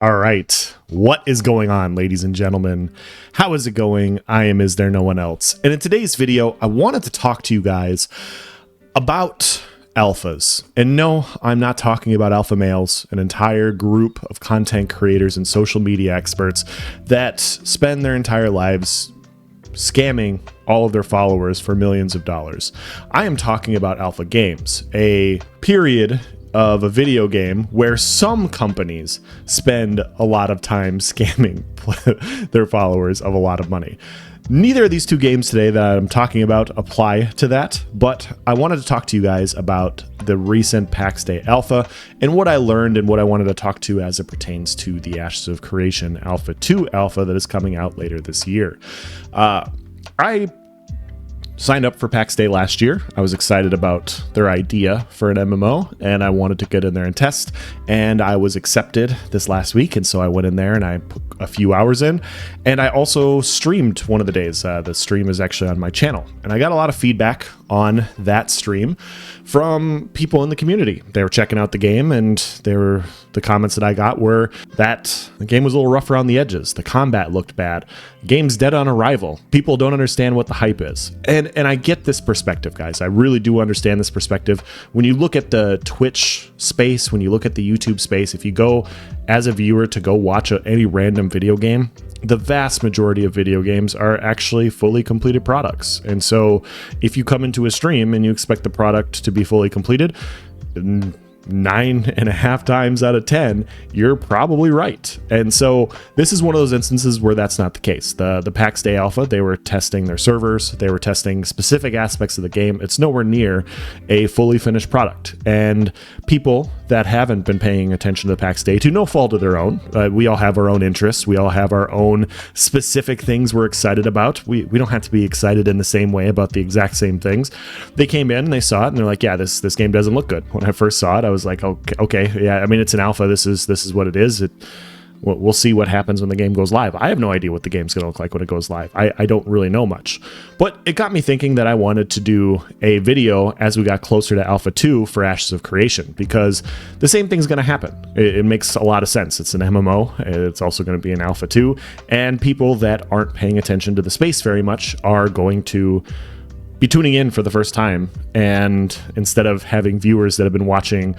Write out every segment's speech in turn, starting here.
All right. What is going on, ladies and gentlemen? How is it going? I am Is There No One Else? And in today's video, I wanted to talk to you guys about alphas. And no, I'm not talking about alpha males, an entire group of content creators and social media experts that spend their entire lives scamming all of their followers for millions of dollars. I am talking about alpha games, a period of a video game where some companies spend a lot of time scamming their followers of a lot of money. Neither of these two games today that I'm talking about apply to that, but I wanted to talk to you guys about the recent Pax Dei alpha and what I learned and what I wanted to talk to as it pertains to the Ashes of Creation Alpha 2 alpha that is coming out later this year. I signed up for Pax Dei last year. I was excited about their idea for an MMO, and I wanted to get in there and test, and I was accepted this last week, and so I went in there and I put a few hours in, and I also streamed one of the days. The stream is actually on my channel, and I got a lot of feedback on that stream from people in the community. They were checking out the game, and the comments that I got were that the game was a little rough around the edges. The combat looked bad. The game's dead on arrival. People don't understand what the hype is. And I get this perspective, guys. I really do understand this perspective. When you look at the Twitch space, when you look at the YouTube space, if you go as a viewer to go watch any random video game, the vast majority of video games are actually fully completed products. And so if you come into a stream and you expect the product to be fully completed, 9.5 times out of 10, you're probably right. And so this is one of those instances where that's not the case. The Pax Dei alpha, they were testing their servers, they were testing specific aspects of the game. It's nowhere near a fully finished product. And people that haven't been paying attention to the Pax Dei, to no fault of their own, we all have our own interests, we all have our own specific things we're excited about. We don't have to be excited in the same way about the exact same things. They came in and they saw it and they're like, yeah, this game doesn't look good. When I first saw it, I was like, okay, yeah, I mean, it's an alpha. This is what it is. We'll see what happens when the game goes live. I have no idea what the game's going to look like when it goes live. I don't really know much. But it got me thinking that I wanted to do a video as we got closer to Alpha 2 for Ashes of Creation, because the same thing's going to happen. It makes a lot of sense. It's an MMO. It's also going to be an Alpha 2. And people that aren't paying attention to the space very much are going to be tuning in for the first time, and instead of having viewers that have been watching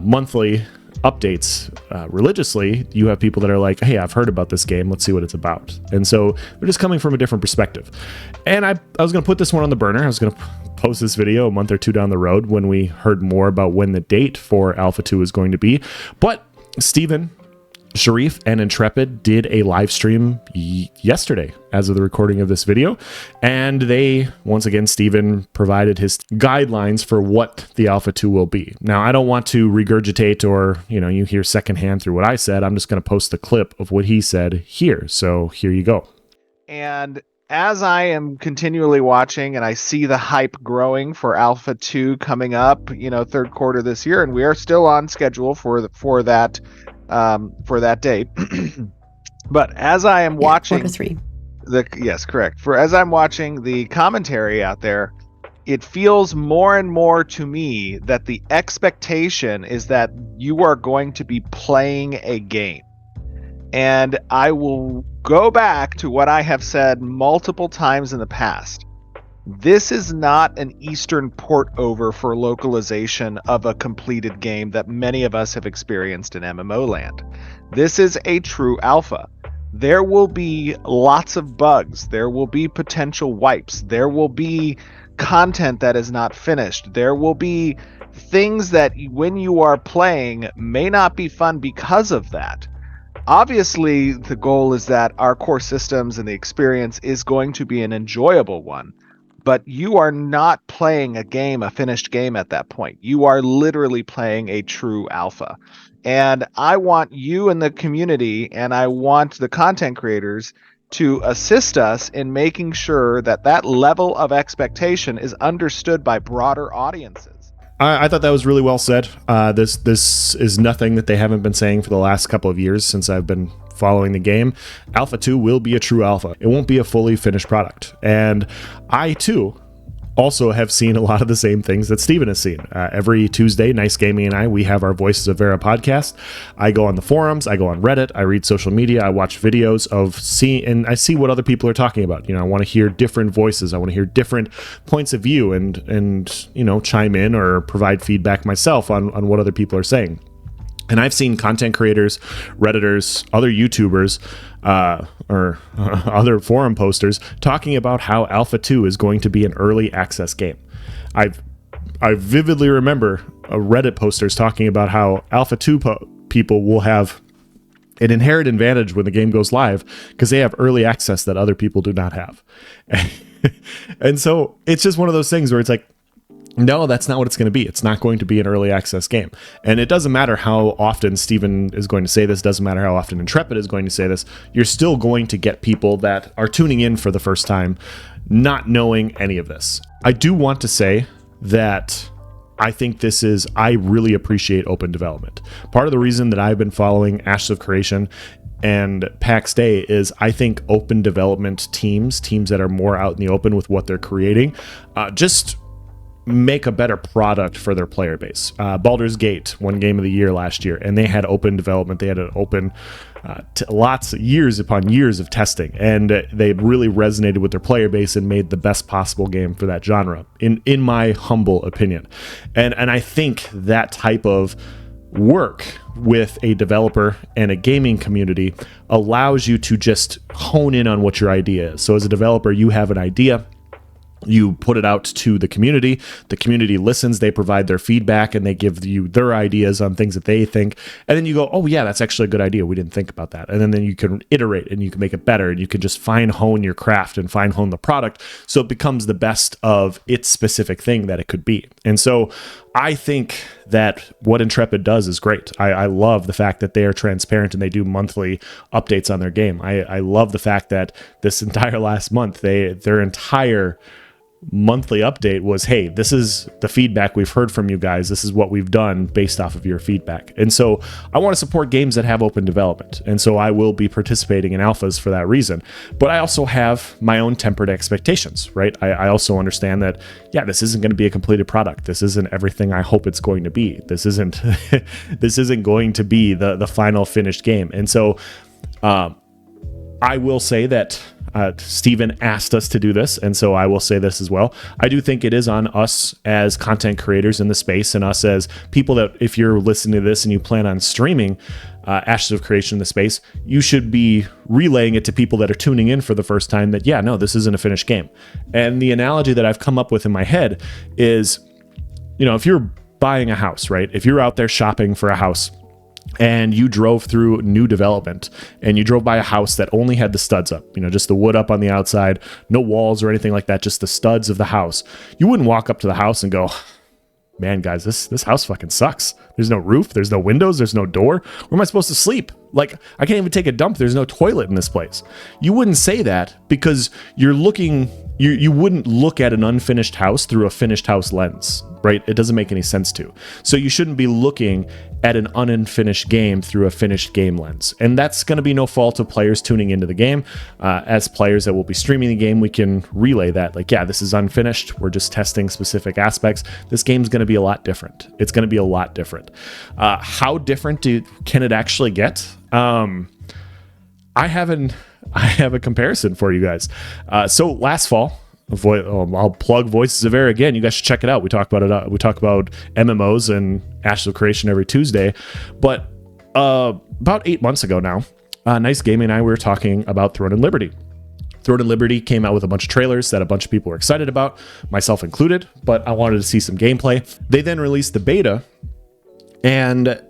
monthly updates religiously, you have people that are like, hey, I've heard about this game, let's see what it's about. And so they're just coming from a different perspective. And I was going to put this one on the burner. I was going to post this video a month or two down the road when we heard more about when the date for Alpha 2 is going to be. But Steven, Sharif, and Intrepid did a live stream yesterday as of the recording of this video, and they, once again, Steven provided his guidelines for what the Alpha 2 will be. Now, I don't want to regurgitate or, you hear secondhand through what I said. I'm just going to post the clip of what he said here. So here you go. And as I am continually watching and I see the hype growing for Alpha 2 coming up, third quarter this year, and we are still on schedule for that date. But as I am watching yes, correct. As I'm watching the commentary out there, it feels more and more to me that the expectation is that you are going to be playing a game. And I will go back to what I have said multiple times in the past. This is not an Eastern port over for localization of a completed game that many of us have experienced in MMO land. This is a true alpha. There will be lots of bugs. There will be potential wipes. There will be content that is not finished. There will be things that when you are playing may not be fun because of that. Obviously, the goal is that our core systems and the experience is going to be an enjoyable one. But you are not playing a finished game at that point. You are literally playing a true alpha. And I want you in the community, and I want the content creators to assist us in making sure that that level of expectation is understood by broader audiences. I thought that was really well said. This is nothing that they haven't been saying for the last couple of years since I've been following the game. Alpha 2 will be a true alpha. It won't be a fully finished product. And I, too, also have seen a lot of the same things that Steven has seen. Every Tuesday, Nice Gaming and I, we have our Voices of Vera podcast. I go on the forums, I go on Reddit, I read social media, I watch videos and I see what other people are talking about. I want to hear different voices. I want to hear different points of view and chime in or provide feedback myself on what other people are saying. And I've seen content creators, Redditors, other YouTubers, or other forum posters talking about how Alpha 2 is going to be an early access game. I vividly remember Reddit posters talking about how Alpha 2 people will have an inherent advantage when the game goes live because they have early access that other people do not have. And so it's just one of those things where it's like, no, that's not what it's going to be. It's not going to be an early access game. And it doesn't matter how often Steven is going to say this, doesn't matter how often Intrepid is going to say this, you're still going to get people that are tuning in for the first time not knowing any of this. I do want to say that I think I really appreciate open development. Part of the reason that I've been following Ashes of Creation and Pax Dei is I think open development teams that are more out in the open with what they're creating, just make a better product for their player base. Baldur's Gate won Game of the Year last year, and they had open development. They had an open lots of years upon years of testing, and they really resonated with their player base and made the best possible game for that genre, in my humble opinion. And I think that type of work with a developer and a gaming community allows you to just hone in on what your idea is. So as a developer, you have an idea. You put it out to the community listens, they provide their feedback, and they give you their ideas on things that they think. And then you go, oh yeah, that's actually a good idea. We didn't think about that. And then you can iterate and you can make it better, and you can just hone your craft and hone the product so it becomes the best of its specific thing that it could be. And so I think that what Intrepid does is great. I love the fact that they are transparent and they do monthly updates on their game. I love the fact that this entire last month, their entire monthly update was, hey, this is the feedback we've heard from you guys. This is what we've done based off of your feedback. And so I want to support games that have open development. And so I will be participating in alphas for that reason. But I also have my own tempered expectations, right? I also understand that, yeah, this isn't going to be a completed product. This isn't everything I hope it's going to be. This isn't going to be the final finished game. And so I will say that Steven asked us to do this, and so I will say this as well. I do think it is on us as content creators in the space, and us as people that, if you're listening to this and you plan on streaming Ashes of Creation in the space, you should be relaying it to people that are tuning in for the first time that, yeah, no, this isn't a finished game. And the analogy that I've come up with in my head is, if you're buying a house, right? If you're out there shopping for a house, and you drove through new development and you drove by a house that only had the studs up, just the wood up on the outside, no walls or anything like that, just the studs of the house, you wouldn't walk up to the house and go, man, guys, this house fucking sucks. There's no roof, there's no windows, there's no door. Where am I supposed to sleep? Like, I can't even take a dump. There's no toilet in this place. You wouldn't say that because you wouldn't look at an unfinished house through a finished house lens, right? It doesn't make any sense to. So you shouldn't be looking at an unfinished game through a finished game lens. And that's going to be no fault of players tuning into the game. As players that will be streaming the game, we can relay that. Like, yeah, this is unfinished. We're just testing specific aspects. This game's going to be a lot different. It's going to be a lot different. How different can it actually get? I have a comparison for you guys. So last fall, I'll plug Voices of Air again. You guys should check it out. We talk about it. We talk about MMOs and Ashes of Creation every Tuesday. But about 8 months ago now, Nice Gaming and I were talking about Throne and Liberty. Throne and Liberty came out with a bunch of trailers that a bunch of people were excited about, myself included. But I wanted to see some gameplay. They then released the beta, and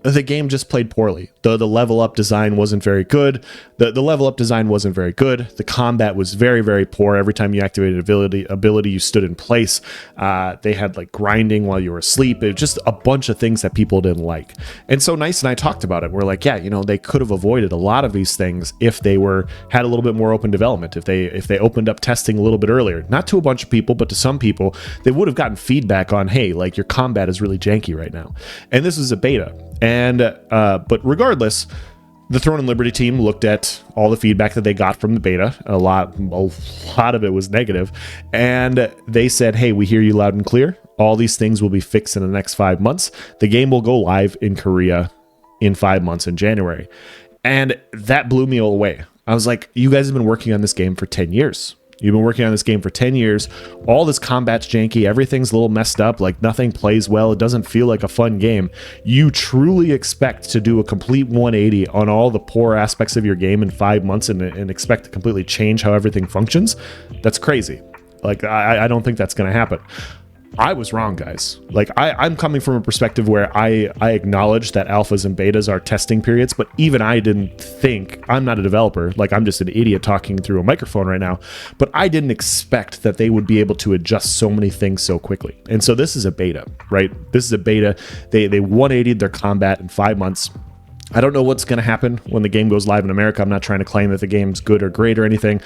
the game just played poorly. The level up design wasn't very good. The level up design wasn't very good. The combat was very, very poor. Every time you activated ability, you stood in place. They had like grinding while you were asleep. It was just a bunch of things that people didn't like. And so Nice and I talked about it. We're like, yeah, they could have avoided a lot of these things if they had a little bit more open development. If they opened up testing a little bit earlier, not to a bunch of people, but to some people, they would have gotten feedback on, hey, like your combat is really janky right now. And this is a beta. And but regardless, The Throne and Liberty team looked at all the feedback that they got from the beta. A lot of it was negative. And they said, hey, we hear you loud and clear. All these things will be fixed in the next 5 months. The game will go live in Korea in 5 months in January. And that blew me away. I was like, you guys have been working on this game for 10 years. You've been working on this game for 10 years. All this combat's janky. Everything's a little messed up. Like, nothing plays well. It doesn't feel like a fun game. You truly expect to do a complete 180 on all the poor aspects of your game in 5 months and expect to completely change how everything functions? That's crazy. Like, I don't think that's going to happen. I was wrong, guys. Like, I'm coming from a perspective where I acknowledge that alphas and betas are testing periods, but even I didn't think, I'm not a developer, like I'm just an idiot talking through a microphone right now, but I didn't expect that they would be able to adjust so many things so quickly. And so this is a beta, right? This is a beta. They 180'd their combat in 5 months. I don't know what's going to happen when the game goes live in America. I'm not trying to claim that the game's good or great or anything.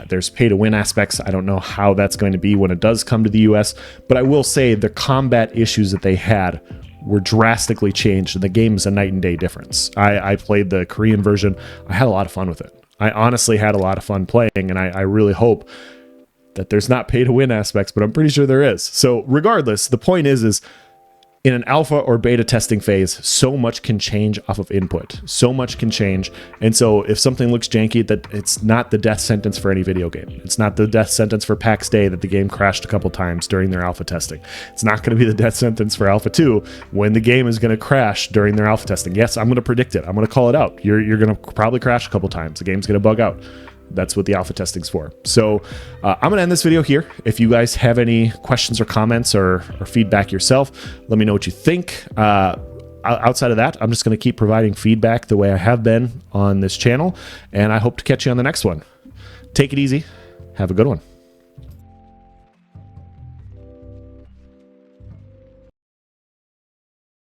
There's pay-to-win aspects. I don't know how that's going to be when it does come to the US. But I will say the combat issues that they had were drastically changed, and the game is a night and day difference. I played the Korean version. I had a lot of fun with it. I honestly had a lot of fun playing, and I really hope that there's not pay-to-win aspects, but I'm pretty sure there is. So regardless, the point is in an alpha or beta testing phase, so much can change off of input. So much can change. And so if something looks janky, that it's not the death sentence for any video game. It's not the death sentence for Pax Dei that the game crashed a couple times during their alpha testing. It's not going to be the death sentence for Alpha 2 when the game is going to crash during their alpha testing. Yes, I'm going to predict it. I'm going to call it out. You're going to probably crash a couple times. The game's going to bug out. That's what the alpha testing's for. So I'm going to end this video here. If you guys have any questions or comments or feedback yourself, let me know what you think. Outside of that, I'm just going to keep providing feedback the way I have been on this channel, and I hope to catch you on the next one. Take it easy. Have a good one.